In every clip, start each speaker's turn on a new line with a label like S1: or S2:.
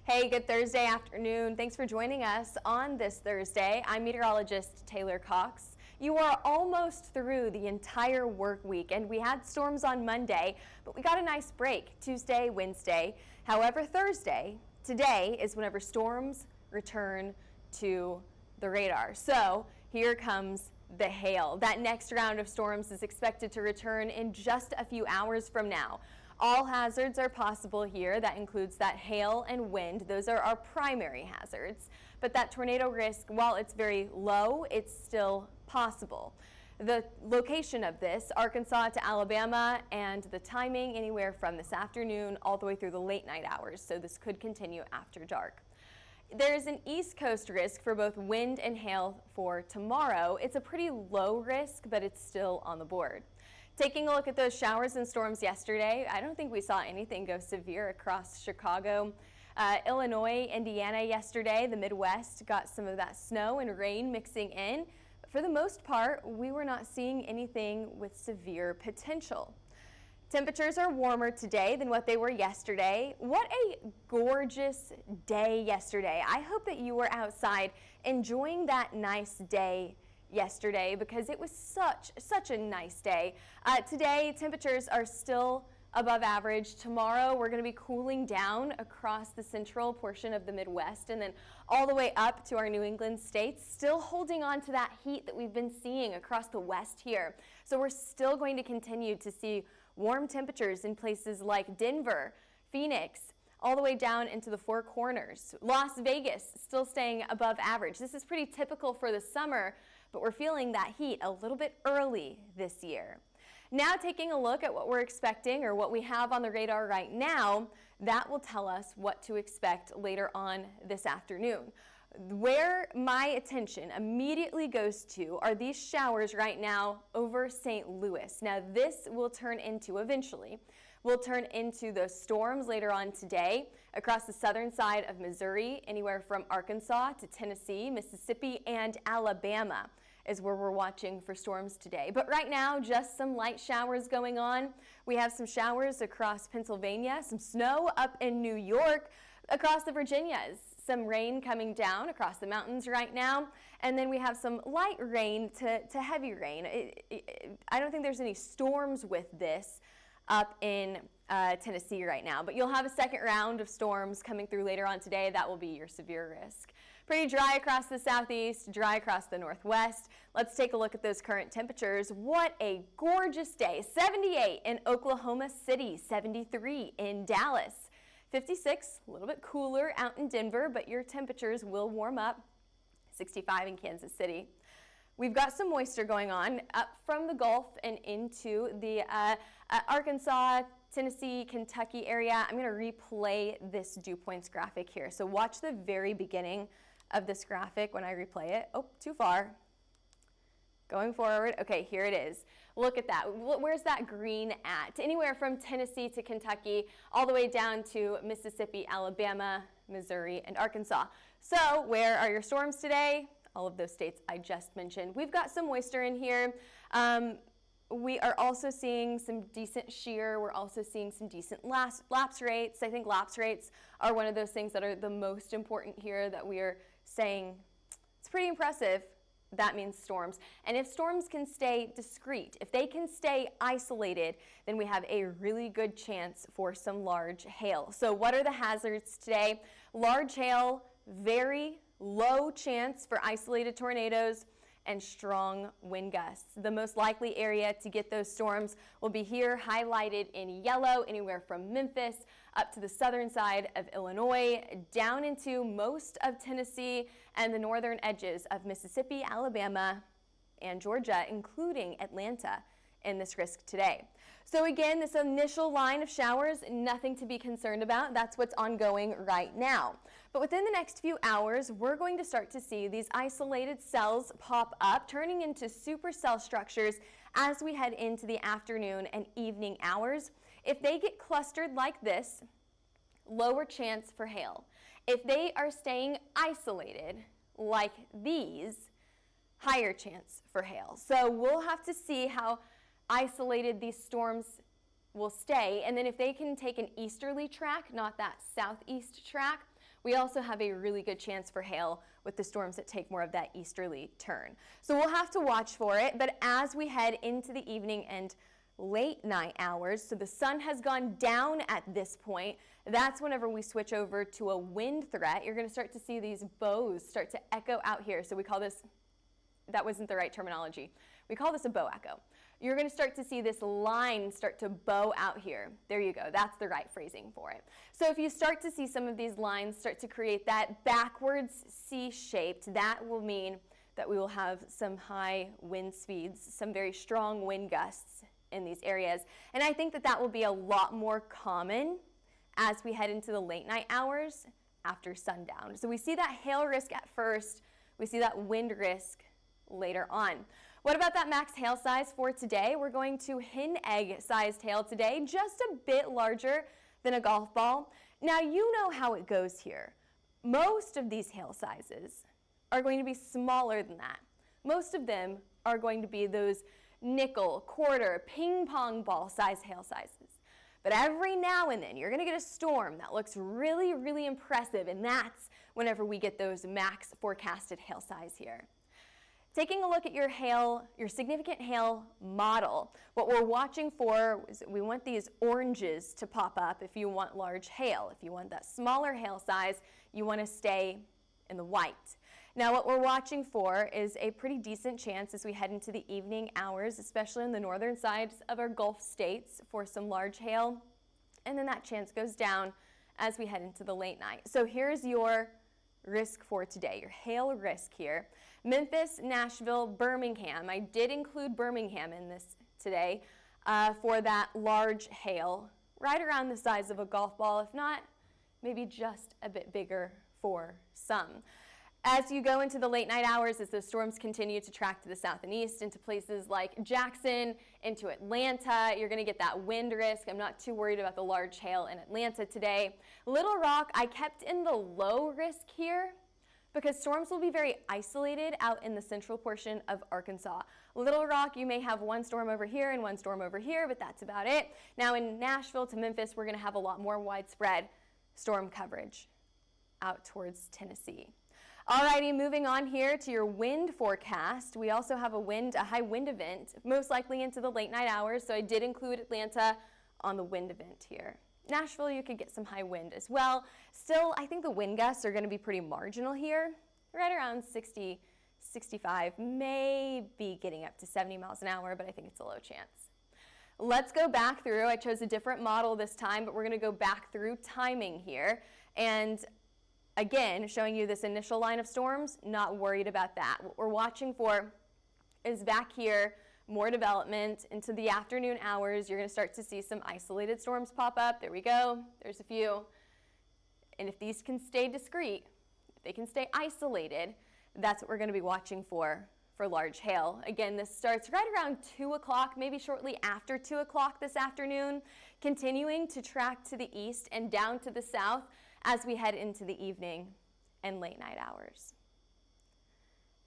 S1: Hey, good Thursday afternoon. Thanks for joining us on this Thursday. I'm meteorologist Taylor Cox. You are almost through the entire work week, and we had storms on Monday, but we got a nice break Tuesday, Wednesday. However, Thursday, today is whenever storms return to the radar. So here comes the hail. That next round of storms is expected to return in just a few hours from now. All hazards are possible here. That includes that hail and wind. Those are our primary hazards. But that tornado risk, while it's very low, it's still possible. The location of this, Arkansas to Alabama, and the timing anywhere from this afternoon all the way through the late night hours. So this could continue after dark. There is an East Coast risk for both wind and hail for tomorrow. It's a pretty low risk, but it's still on the board. Taking a look at those showers and storms yesterday, I don't think we saw anything go severe across Chicago. Illinois, Indiana yesterday, the Midwest got some of that snow and rain mixing in. But for the most part, we were not seeing anything with severe potential. Temperatures are warmer today than what they were yesterday. What a gorgeous day yesterday. I hope that you were outside enjoying that nice day yesterday because it was such a nice day. Today, temperatures are still above average. Tomorrow, we're going to be cooling down across the central portion of the Midwest and then all the way up to our New England states, still holding on to that heat that we've been seeing across the West here. So we're still going to continue to see warm temperatures in places like Denver, Phoenix, all the way down into the Four Corners. Las Vegas still staying above average. This is pretty typical for the summer, but we're feeling that heat a little bit early this year. Now taking a look at what we're expecting or what we have on the radar right now, that will tell us what to expect later on this afternoon. Where my attention immediately goes to are these showers right now over St. Louis. Now this will turn into, eventually, will turn into those storms later on today across the southern side of Missouri, anywhere from Arkansas to Tennessee, Mississippi, and Alabama is where we're watching for storms today. But right now, just some light showers going on. We have some showers across Pennsylvania, some snow up in New York, across the Virginias, some rain coming down across the mountains right now, and then we have some light rain to heavy rain. I don't think there's any storms with this up in Tennessee right now, but you'll have a second round of storms coming through later on today. That will be your severe risk. Pretty dry across the southeast, dry across the northwest. Let's take a look at those current temperatures. What a gorgeous day. 78 in Oklahoma City, 73 in Dallas, 56, a little bit cooler out in Denver, but your temperatures will warm up, 65 in Kansas City. We've got some moisture going on up from the Gulf and into the Arkansas, Tennessee, Kentucky area. I'm going to replay this dew points graphic here. So watch the very beginning of this graphic when I replay it. Oh, too far. Going forward. Okay, here it is. Look at that. Where's that green at? Anywhere from Tennessee to Kentucky, all the way down to Mississippi, Alabama, Missouri, and Arkansas. So where are your storms today? All of those states I just mentioned. We've got some moisture in here. We are also seeing some decent shear. We're also seeing some decent lapse rates. I think lapse rates are one of those things that are the most important here that we are saying it's pretty impressive. That means storms. And if storms can stay discrete, if they can stay isolated, then we have a really good chance for some large hail. So what are the hazards today? Large hail, very low chance for isolated tornadoes, and strong wind gusts. The most likely area to get those storms will be here highlighted in yellow, anywhere from Memphis up to the southern side of Illinois, down into most of Tennessee and the northern edges of Mississippi, Alabama, and Georgia, including Atlanta in this risk today. So again, this initial line of showers, nothing to be concerned about. That's what's ongoing right now. But within the next few hours, we're going to start to see these isolated cells pop up, turning into supercell structures as we head into the afternoon and evening hours. If they get clustered like this, lower chance for hail. If they are staying isolated like these, higher chance for hail. So we'll have to see how isolated these storms will stay, and then if they can take an easterly track, not that southeast track, We also have a really good chance for hail with the storms that take more of that easterly turn. So we'll have to watch for it, but as we head into the evening and late night hours, so the sun has gone down at this point, that's whenever we switch over to a wind threat. You're going to start to see these bows start to echo out here. So we call this, that wasn't the right terminology. We call this a bow echo. You're going to start to see this line start to bow out here. There you go. That's the right phrasing for it. So if you start to see some of these lines start to create that backwards C-shaped, that will mean that we will have some high wind speeds, some very strong wind gusts in these areas. And I think that that will be a lot more common as we head into the late night hours after sundown. So we see that hail risk at first, we see that wind risk later on. What about that max hail size for today? We're going to hen egg sized hail today, just a bit larger than a golf ball. Now you know how it goes here. Most of these hail sizes are going to be smaller than that. Most of them are going to be those nickel, quarter, ping pong ball size hail sizes. But every now and then you're going to get a storm that looks really, really impressive, and that's whenever we get those max forecasted hail size here. Taking a look at your hail, your significant hail model, what we're watching for is we want these oranges to pop up if you want large hail. If you want that smaller hail size, you want to stay in the white. Now what we're watching for is a pretty decent chance as we head into the evening hours, especially on the northern sides of our Gulf states, for some large hail. And then that chance goes down as we head into the late night. So here's your risk for today, your hail risk here. Memphis, Nashville, Birmingham. I did include Birmingham in this today for that large hail, right around the size of a golf ball, if not, maybe just a bit bigger for some. As you go into the late night hours, as those storms continue to track to the south and east into places like Jackson, into Atlanta, you're going to get that wind risk. I'm not too worried about the large hail in Atlanta today. Little Rock, I kept in the low risk here because storms will be very isolated out in the central portion of Arkansas. Little Rock, you may have one storm over here and one storm over here, but that's about it. Now in Nashville to Memphis, we're going to have a lot more widespread storm coverage out towards Tennessee. Alrighty, moving on here to your wind forecast. We also have a high wind event, most likely into the late night hours, so I did include Atlanta on the wind event here. Nashville, you could get some high wind as well. Still, I think the wind gusts are going to be pretty marginal here, right around 60, 65, maybe getting up to 70 miles an hour, but I think it's a low chance. Let's go back through. I chose a different model this time, but we're going to go back through timing here. And again, showing you this initial line of storms, not worried about that. What we're watching for is back here, more development into the afternoon hours. You're going to start to see some isolated storms pop up. There we go. There's a few. And if these can stay discrete, if they can stay isolated, that's what we're going to be watching for large hail. Again, this starts right around 2 o'clock, maybe shortly after 2 o'clock this afternoon, continuing to track to the east and down to the south as we head into the evening and late night hours.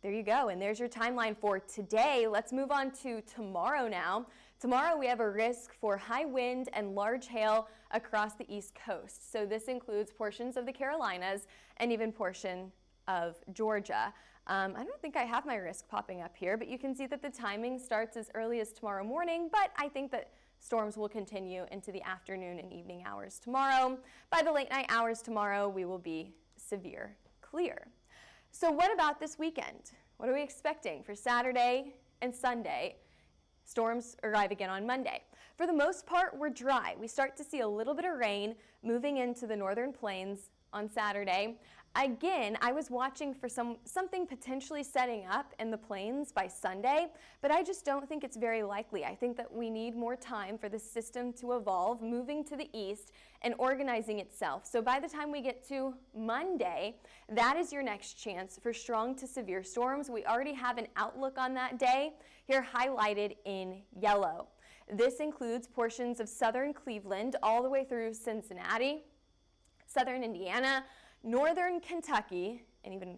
S1: There you go, and there's your timeline for today. Let's move on to tomorrow now. Tomorrow we have a risk for high wind and large hail across the East Coast. So this includes portions of the Carolinas and even portion of Georgia. I don't think I have my risk popping up here, but you can see that the timing starts as early as tomorrow morning, but I think that storms will continue into the afternoon and evening hours tomorrow. By the late night hours tomorrow, we will be severe clear. So what about this weekend? What are we expecting for Saturday and Sunday? Storms arrive again on Monday. For the most part, we're dry. We start to see a little bit of rain moving into the northern plains on Saturday. Again, I was watching for something potentially setting up in the plains by Sunday, but I just don't think it's very likely. I think that we need more time for the system to evolve, moving to the east and organizing itself. So by the time we get to Monday, that is your next chance for strong to severe storms. We already have an outlook on that day here highlighted in yellow. This includes portions of southern Cleveland all the way through Cincinnati, southern Indiana, northern Kentucky, and even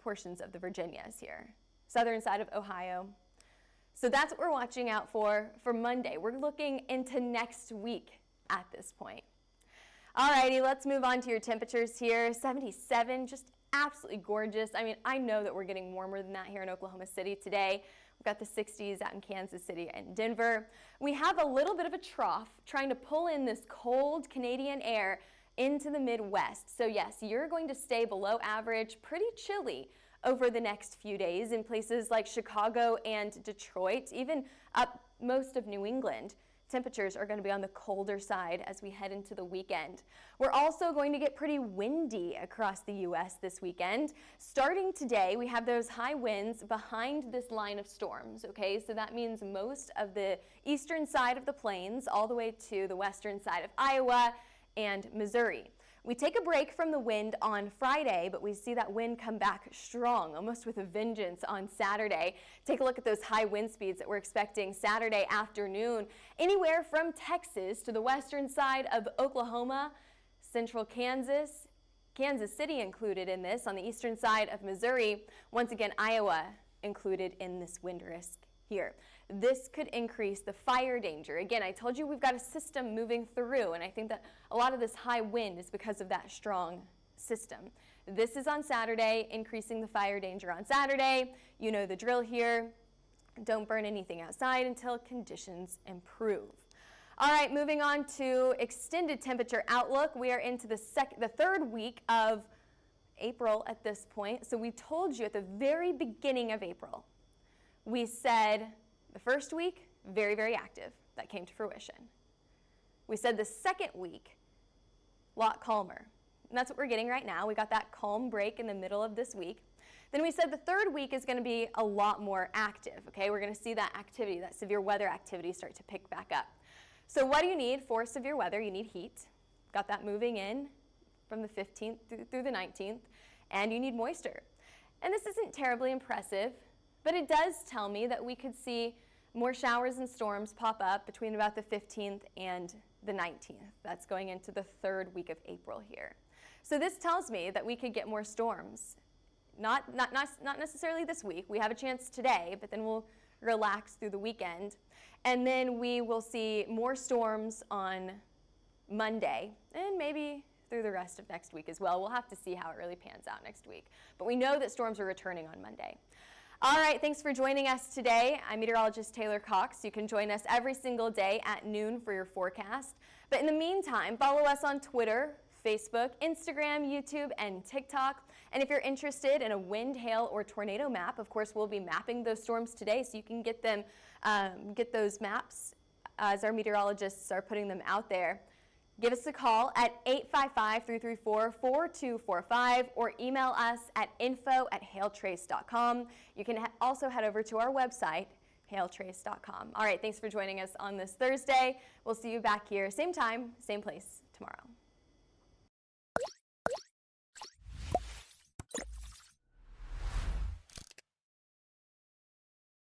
S1: portions of the Virginias here, southern side of Ohio. So that's what we're watching out for Monday. We're looking into next week at this point. Alrighty, let's move on to your temperatures here. 77, just absolutely gorgeous. I mean, I know that we're getting warmer than that here in Oklahoma City today. We've got the 60s out in Kansas City and Denver. We have a little bit of a trough trying to pull in this cold Canadian air into the Midwest. So yes, you're going to stay below average, pretty chilly over the next few days in places like Chicago and Detroit, even up most of New England. Temperatures are going to be on the colder side as we head into the weekend. We're also going to get pretty windy across the U.S. this weekend. Starting today, we have those high winds behind this line of storms, okay? So that means most of the eastern side of the plains all the way to the western side of Iowa and Missouri. We take a break from the wind on Friday, but we see that wind come back strong, almost with a vengeance on Saturday. Take a look at those high wind speeds that we're expecting Saturday afternoon. Anywhere from Texas to the western side of Oklahoma, central Kansas, Kansas City included in this, on the eastern side of Missouri. Once again, Iowa included in this wind risk here. This could increase the fire danger. Again, I told you we've got a system moving through, and I think that a lot of this high wind is because of that strong system. This is on Saturday, increasing the fire danger on Saturday. You know the drill here. Don't burn anything outside until conditions improve. All right, moving on to extended temperature outlook. We are into the third week of April at this point. So we told you at the very beginning of April, we said the first week, very, very active. That came to fruition. We said the second week, a lot calmer. And that's what we're getting right now. We got that calm break in the middle of this week. Then we said the third week is going to be a lot more active, okay? We're going to see that activity, that severe weather activity start to pick back up. So what do you need for severe weather? You need heat. Got that moving in from the 15th through the 19th. And you need moisture. And this isn't terribly impressive, but it does tell me that we could see more showers and storms pop up between about the 15th and the 19th. That's going into the third week of April here. So this tells me that we could get more storms. Not necessarily this week. We have a chance today, but then we'll relax through the weekend. And then we will see more storms on Monday and maybe through the rest of next week as well. We'll have to see how it really pans out next week. But we know that storms are returning on Monday. All right, thanks for joining us today. I'm meteorologist Taylor Cox. You can join us every single day at noon for your forecast. But in the meantime, follow us on Twitter, Facebook, Instagram, YouTube, and TikTok. And if you're interested in a wind, hail, or tornado map, of course, we'll be mapping those storms today, so you can get them, get those maps as our meteorologists are putting them out there. Give us a call at 855-334-4245 or email us at info@hailtrace.com. You can also head over to our website, hailtrace.com. All right, thanks for joining us on this Thursday. We'll see you back here, same time, same place tomorrow.